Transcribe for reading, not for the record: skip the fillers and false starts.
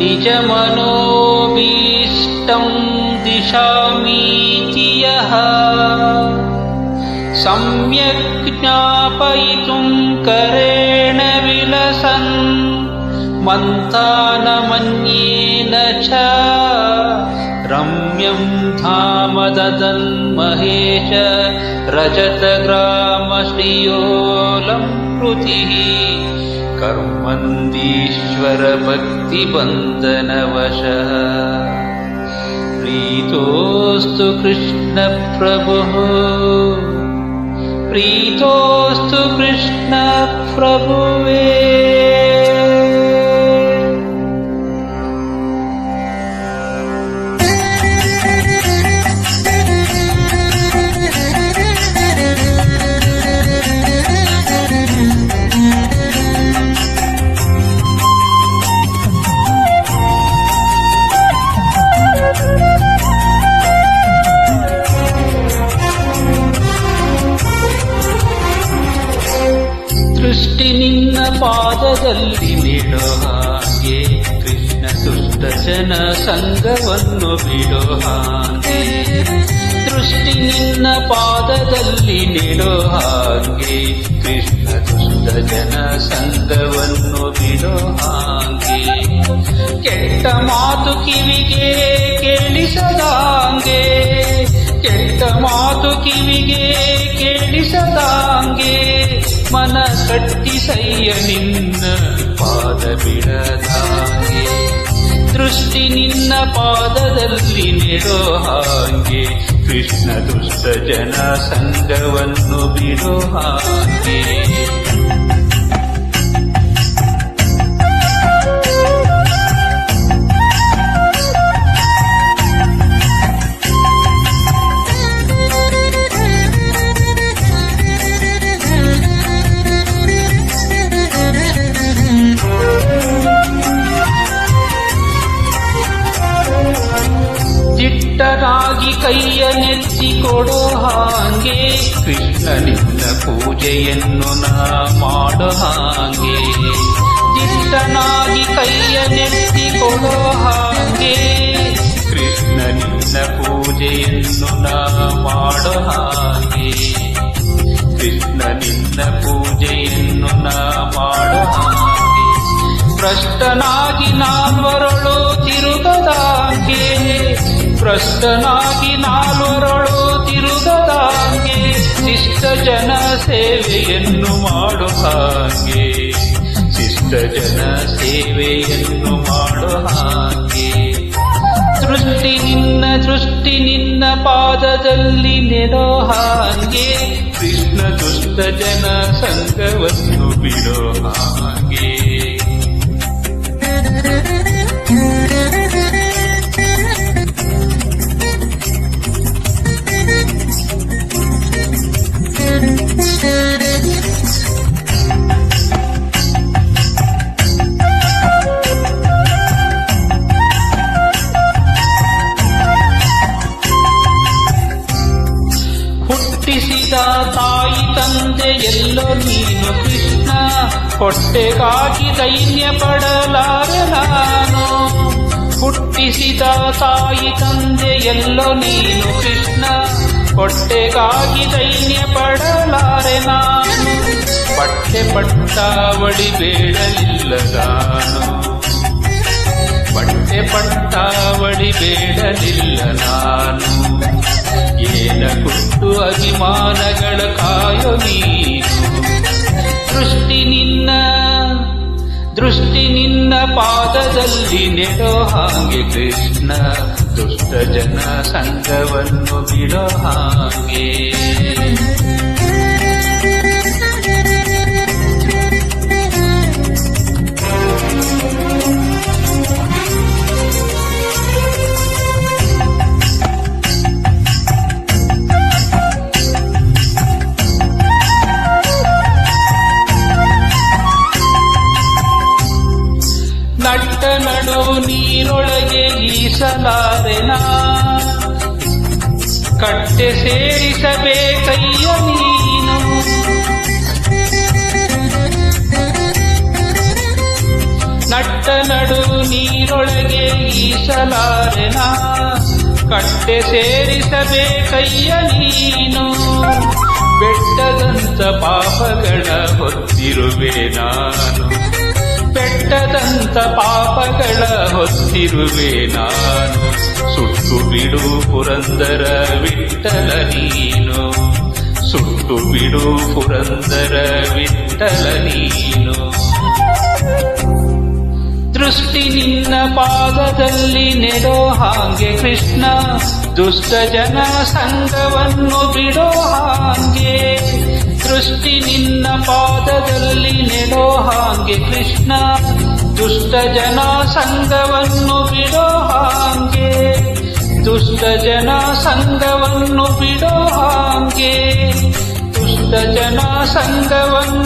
ನಿಜಮನೋಭೀಷ್ಟಂ ದಿಶಾಮೀತಿ ಯಃ ಸಮ್ಯಕ್ ಜ್ಞಾಪಯಿತುಂ ಕರೇಣ ವಿಲಸನ್ ಮಂಥಾನಮನ್ಯೇನ ಚ ರಮ್ಯಂ ಧಾಮ ದದನ್ ಮಹೇಶ ರಜತಗ್ರಾಮ ಶ್ರೀಯೋಲಂ ಕೃತಿಃ ಕರ್ಮಂದೀಶ್ವರ ಭಕ್ತಿ ಬಂಧನವಶಃ ಪ್ರೀತೋಸ್ತು ಕೃಷ್ಣ ಪ್ರಭುಃ ಪ್ರೀತೋಸ್ತು ಕೃಷ್ಣ ಪ್ರಭುವೇ. ದೃಷ್ಟಿ ನಿನ್ನ ಪಾದದಲ್ಲಿ ನೀಡೋ ಹಾಗೆ ಕೃಷ್ಣ ದುಷ್ಟ ಜನ ಸಂಗವನ್ನು ಬಿಡೋ ಹಾಗೆ. ದೃಷ್ಟಿ ನಿನ್ನ ಪಾದದಲ್ಲಿ ನೀಡೋ ಹಾಗೆ ಕೃಷ್ಣ ದುಷ್ಟ ಜನ ಸಂಗವನ್ನು ಬಿಡೋ ಹಾಗೆ. ಕೆಟ್ಟ ಮಾತು ಕಿವಿಗೆ ಕೇಳಿಸದಾಂಗೆ, ಕೆಟ್ಟ ಮಾತು ಕಿವಿಗೆ ಕೇಳಿಸದಾಂಗೆ ಮನ ಕಟ್ಟಿಸಯ್ಯ ನಿನ್ನ ಪಾದ ಬಿಡದಾಗೆ. ದೃಷ್ಟಿ ನಿನ್ನ ಪಾದದಲ್ಲಿ ನೆಡೋ ಹಾಗೆ ಕೃಷ್ಣ ದುಷ್ಟ ಜನ ಸಂಗವನ್ನು ಬಿಡೋ ಹಾಗೆ. ದಿಟ್ಟನಾಗಿ ಕೈಯ ನೆತ್ತಿ ಕೊಡೋ ಹಾಗೆ ಕೃಷ್ಣ ನಿನ್ನ ಪೂಜೆಯನ್ನು ನಾ ಮಾಡೋ ಹಾಗೆ. ದಿಟ್ಟನಾಗಿ ಕೈಯ ನೆತ್ತಿ ಕೊಡೋ ಹಾಗೆ ಕೃಷ್ಣ ನಿನ್ನ ಪೂಜೆಯನ್ನು ನಾ ಮಾಡೋ ಹಾಗೆ. ಕೃಷ್ಣ ನಿನ್ನ ಪೂಜೆಯನ್ನು ನಾ ಮಾಡೋ ಹಾಗೆ. ಭ್ರಷ್ಟನಾಗಿ ನಾಲ್ವರಳು ತಿರುಗದಾಗೆ, ಭ್ರಷ್ಟನಾಗಿ ನಾಲ್ವರಳು ತಿರುಗದಾಗೆ ಶಿಷ್ಟ ಜನ ಸೇವೆಯನ್ನು ಮಾಡೋ ಹಾಗೆ. ಶಿಷ್ಟ ಜನ ಸೇವೆಯನ್ನು ಮಾಡೋ ಹಾಗೆ. ದೃಷ್ಟಿ ನಿನ್ನ ಪಾದದಲ್ಲಿ ನೆಡೋ ಹಾಗೆ ಕೃಷ್ಣ ದುಷ್ಟ ಜನ ಸಂಗವನ್ನು ಬಿಡೋ ಹಾಗೆ. ಹುಟ್ಟಿಸಿದ ತಾಯಿ ತಂದೆ ಎಲ್ಲೋ ನೀನು ಕೃಷ್ಣ, ಹೊಟ್ಟೆಗಾಗಿ ದೈನ್ಯ ಪಡಲಾರೆ ನಾನು. ಹುಟ್ಟಿಸಿದ ತಾಯಿ ತಂದೆ ಎಲ್ಲೋ ನೀನು ಕೃಷ್ಣ, ಹೊಟ್ಟೆಗಾಗಿ ದೈನ್ಯ ಪಡಲಾರೆ ನಾನು. ಬಟ್ಟೆ ಪಟ್ಟಾವಳಿ ಬೇಡಲಿಲ್ಲ ನಾನು, ಬಟ್ಟೆ ಪಟ್ಟಾವಳಿ ಬೇಡಲಿಲ್ಲ ನಾನು. ಏನ ಕೊಟ್ಟು ಅಭಿಮಾನಗಳ ಕಾಯೋ ನೀನು. ದೃಷ್ಟಿ ನಿನ್ನ ಪಾದದಲ್ಲಿ ನೆಡೋ ಹಾಗೆ ಕೃಷ್ಣ ದುಷ್ಟ ಜನ ಸಂಗವನ್ನು ಬಿಡೋ ಹಾಗೆ. ನಟ್ಟ ನಡು ನೀರೊಳಗೆ ಈಸಲಾರೆನಾ, ಕಟ್ಟೆ ಸೇರಿಸಬೇಕಯ್ಯ ನೀನು. ನಟ್ಟ ನಡು ನೀರೊಳಗೆ ಈಸಲಾರೆನ ಕಟ್ಟೆ ಸೇರಿಸಬೇಕಯ್ಯ ನೀನು ಬೆಟ್ಟದಂತ ಪಾಪಗಳ ಹೊತ್ತಿರುವೆ ನಾನು ಬೆಟ್ಟದಂತ ಪಾಪಗಳ ಹೊತ್ತಿರುವೆ ನಾನು ಸುಟ್ಟು ಬಿಡು ಪುರಂದರ ವಿಠ್ಠಲ ನೀನು ಸುಟ್ಟು ಬಿಡು ಪುರಂದರ ವಿಠ್ಠಲ ನೀನು ದೃಷ್ಟಿ ನಿನ್ನ ಪಾದದಲ್ಲಿ ನೆಡೋ ಹಾಗೆ ಕೃಷ್ಣ ದುಷ್ಟ ಜನ ಸಂಗವನ್ನು ಬಿಡೋ ಹಾಗೆ ದೃಷ್ಟಿ ನಿನ್ನ ಪಾದದಲ್ಲಿ ನೆಡೋ ಹಾಗೆ ಕೃಷ್ಣ ದುಷ್ಟ ಜನ ಸಂಗವನ್ನು ಬಿಡೋ ಹಾಗೆ ದುಷ್ಟ ಜನ ಸಂಗವನ್ನು ಬಿಡೋ ಹಾಗೆ ದುಷ್ಟ ಜನ ಸಂಗವನ್ನು